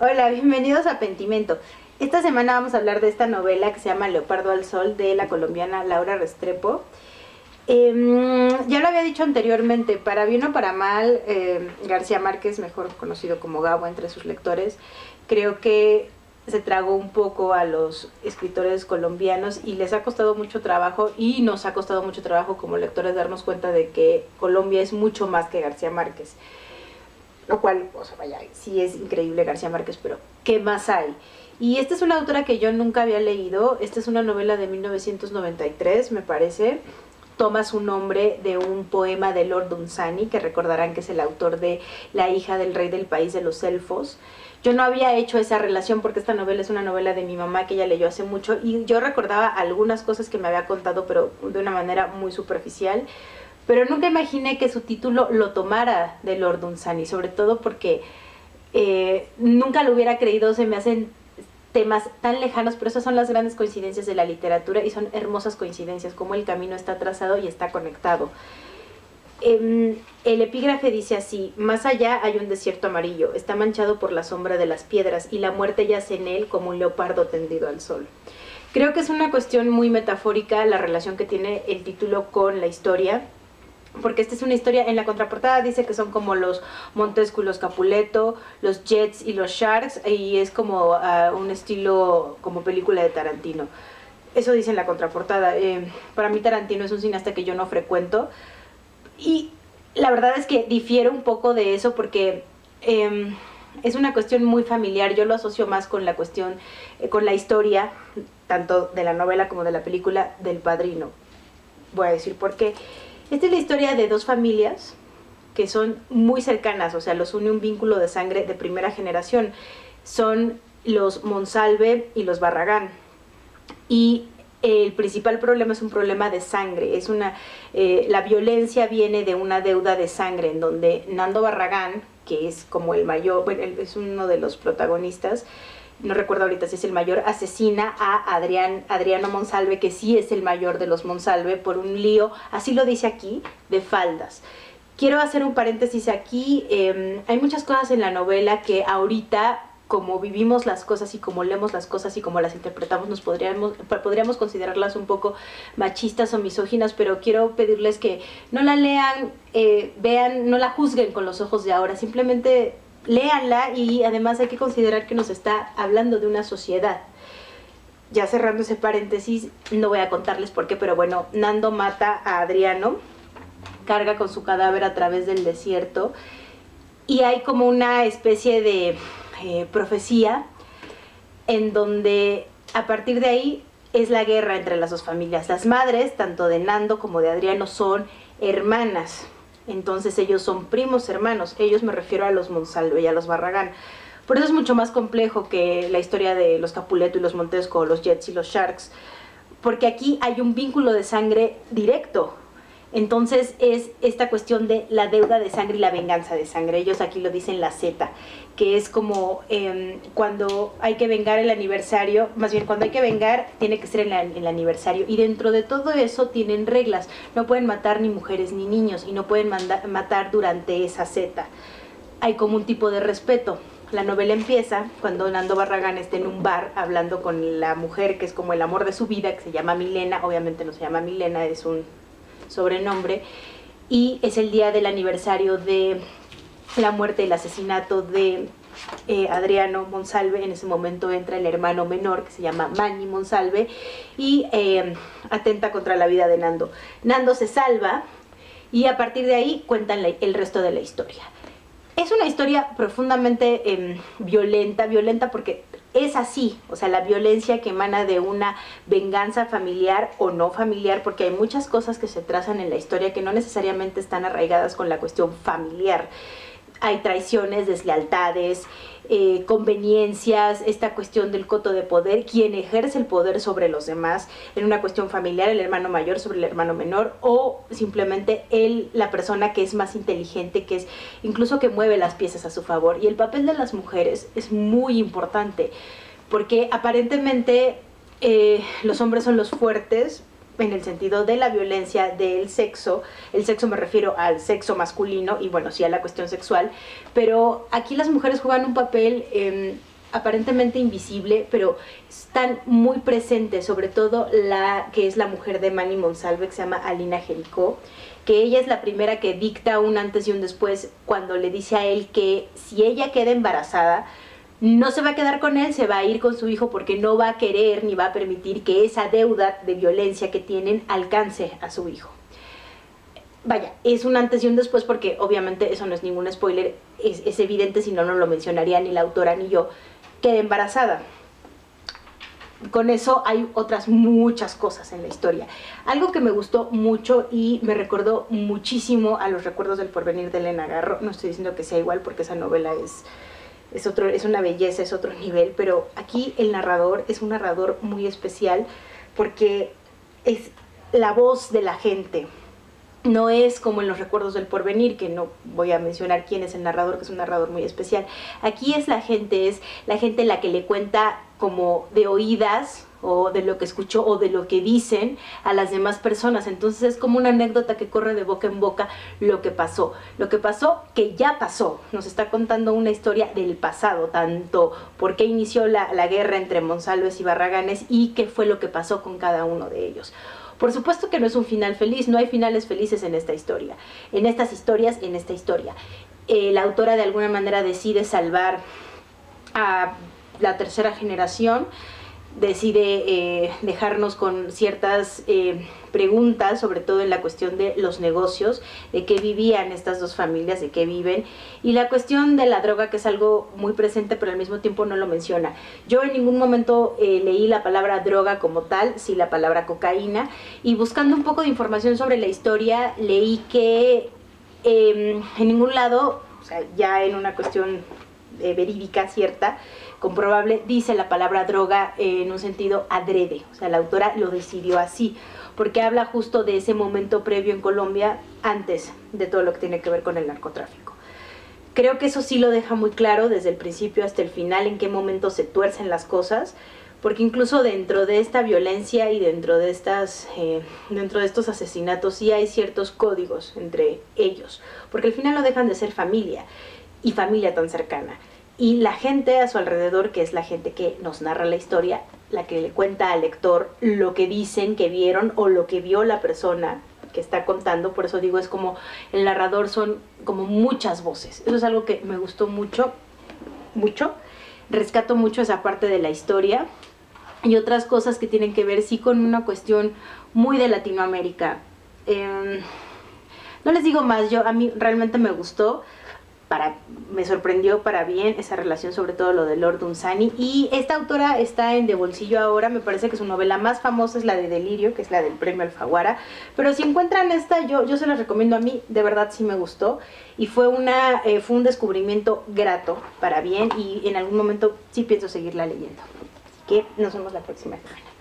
Hola, bienvenidos a Pentimento. Esta semana vamos a hablar de esta novela que se llama Leopardo al Sol de la colombiana Laura Restrepo. Ya lo había dicho anteriormente, para bien o para mal, García Márquez, mejor conocido como Gabo entre sus lectores, creo que se tragó un poco a los escritores colombianos y les ha costado mucho trabajo y nos ha costado mucho trabajo como lectores darnos cuenta de que Colombia es mucho más que García Márquez. Lo cual, o sea, vaya, sí es increíble García Márquez, pero ¿qué más hay? Y esta es una autora que yo nunca había leído. Esta es una novela de 1993, me parece. Toma su nombre de un poema de Lord Dunsany, que recordarán que es el autor de La hija del rey del país de los elfos. Yo no había hecho esa relación porque esta novela es una novela de mi mamá que ella leyó hace mucho y yo recordaba algunas cosas que me había contado, pero de una manera muy superficial. Pero nunca imaginé que su título lo tomara de Lord Dunsany, sobre todo porque nunca lo hubiera creído, se me hacen temas tan lejanos, pero esas son las grandes coincidencias de la literatura y son hermosas coincidencias, como el camino está trazado y está conectado. El epígrafe dice así: más allá hay un desierto amarillo, está manchado por la sombra de las piedras y la muerte yace en él como un leopardo tendido al sol. Creo que es una cuestión muy metafórica la relación que tiene el título con la historia, porque esta es una historia, en la contraportada dice que son como los Montesco y los Capuleto, los Jets y los Sharks, y es como un estilo como película de Tarantino. Eso dice en la contraportada. Para mí Tarantino es un cineasta que yo no frecuento, y la verdad es que difiere un poco de eso porque es una cuestión muy familiar. Yo lo asocio más con la cuestión, con la historia, tanto de la novela como de la película, del Padrino. Voy a decir por qué. Esta es la historia de dos familias que son muy cercanas, o sea, los une un vínculo de sangre de primera generación. Son los Monsalve y los Barragán. Y el principal problema es un problema de sangre. La violencia viene de una deuda de sangre en donde Nando Barragán, que es como el mayor, bueno, es uno de los protagonistas, no recuerdo ahorita si es el mayor, asesina a Adriano Monsalve, que sí es el mayor de los Monsalve, por un lío, así lo dice aquí, de faldas. Quiero hacer un paréntesis aquí. Hay muchas cosas en la novela que ahorita, como vivimos las cosas y como leemos las cosas y como las interpretamos, podríamos considerarlas un poco machistas o misóginas, pero quiero pedirles que no la lean, vean, no la juzguen con los ojos de ahora, simplemente léanla. Y además hay que considerar que nos está hablando de una sociedad. Ya cerrando ese paréntesis, no voy a contarles por qué, pero bueno, Nando mata a Adriano, carga con su cadáver a través del desierto y hay como una especie de profecía en donde a partir de ahí es la guerra entre las dos familias. Las madres, tanto de Nando como de Adriano, son hermanas. Entonces ellos son primos hermanos. Ellos me refiero a los Monsalve y a los Barragán. Por eso es mucho más complejo que la historia de los Capuleto y los Montesco, los Jets y los Sharks, porque aquí hay un vínculo de sangre directo. Entonces es esta cuestión de la deuda de sangre y la venganza de sangre. Ellos aquí lo dicen la Z, que es como cuando hay que vengar el aniversario, más bien cuando hay que vengar tiene que ser en el aniversario. Y dentro de todo eso tienen reglas. No pueden matar ni mujeres ni niños y no pueden matar durante esa Z. Hay como un tipo de respeto. La novela empieza cuando Nando Barragán está en un bar hablando con la mujer que es como el amor de su vida, que se llama Milena. Obviamente no se llama Milena, es un sobrenombre, y es el día del aniversario de la muerte y el asesinato de Adriano Monsalve. En ese momento entra el hermano menor que se llama Manny Monsalve y atenta contra la vida de Nando. Nando se salva y a partir de ahí cuentan el resto de la historia. Es una historia profundamente violenta porque es así, o sea, la violencia que emana de una venganza familiar o no familiar, porque hay muchas cosas que se trazan en la historia que no necesariamente están arraigadas con la cuestión familiar. Hay traiciones, deslealtades, conveniencias, esta cuestión del coto de poder, quien ejerce el poder sobre los demás, en una cuestión familiar, el hermano mayor sobre el hermano menor, o simplemente la persona que es más inteligente, que es incluso que mueve las piezas a su favor. Y el papel de las mujeres es muy importante, porque aparentemente los hombres son los fuertes, en el sentido de la violencia del sexo. El sexo me refiero al sexo masculino y bueno, sí a la cuestión sexual, pero aquí las mujeres juegan un papel aparentemente invisible, pero están muy presentes, sobre todo la que es la mujer de Manny Monsalve, que se llama Alina Jericó, que ella es la primera que dicta un antes y un después cuando le dice a él que si ella queda embarazada, no se va a quedar con él, se va a ir con su hijo porque no va a querer ni va a permitir que esa deuda de violencia que tienen alcance a su hijo. Vaya, es un antes y un después porque obviamente eso no es ningún spoiler, es evidente, si no, no lo mencionaría ni la autora ni yo, queda embarazada. Con eso hay otras muchas cosas en la historia. Algo que me gustó mucho y me recordó muchísimo a Los recuerdos del porvenir de Elena Garro, no estoy diciendo que sea igual porque esa novela es una belleza, es otro nivel, pero aquí el narrador es un narrador muy especial porque es la voz de la gente. No es como en Los recuerdos del porvenir, que no voy a mencionar quién es el narrador, que es un narrador muy especial. Aquí es la gente la que le cuenta como de oídas, o de lo que escuchó, o de lo que dicen a las demás personas. Entonces es como una anécdota que corre de boca en boca lo que pasó. Lo que pasó, que ya pasó. Nos está contando una historia del pasado, tanto por qué inició la guerra entre Monsalves y Barraganes y qué fue lo que pasó con cada uno de ellos. Por supuesto que no es un final feliz, no hay finales felices en esta historia, en estas historias, en esta historia. La autora de alguna manera decide salvar a la tercera generación, decide dejarnos con ciertas preguntas, sobre todo en la cuestión de los negocios, de qué vivían estas dos familias, de qué viven, y la cuestión de la droga, que es algo muy presente pero al mismo tiempo no lo menciona. Yo en ningún momento leí la palabra droga como tal, sí la palabra cocaína, y buscando un poco de información sobre la historia, leí que en ningún lado, o sea, ya en una cuestión verídica, cierta, comprobable, dice la palabra droga en un sentido adrede, o sea, la autora lo decidió así, porque habla justo de ese momento previo en Colombia, antes de todo lo que tiene que ver con el narcotráfico. Creo que eso sí lo deja muy claro desde el principio hasta el final, en qué momento se tuercen las cosas, porque incluso dentro de esta violencia y dentro de estos asesinatos sí hay ciertos códigos entre ellos, porque al final no dejan de ser familia, y familia tan cercana. Y la gente a su alrededor, que es la gente que nos narra la historia, la que le cuenta al lector lo que dicen que vieron o lo que vio la persona que está contando. Por eso digo, es como el narrador, son como muchas voces. Eso es algo que me gustó mucho, mucho. Rescato mucho esa parte de la historia y otras cosas que tienen que ver sí con una cuestión muy de Latinoamérica. No les digo más, a mí realmente me gustó. Me sorprendió para bien esa relación, sobre todo lo de Lord Dunsany, y esta autora está en De Bolsillo ahora. Me parece que su novela más famosa es la de Delirio, que es la del premio Alfaguara, pero si encuentran esta, yo se las recomiendo. A mí de verdad sí me gustó y fue un descubrimiento grato para bien, y en algún momento sí pienso seguirla leyendo, así que nos vemos la próxima semana.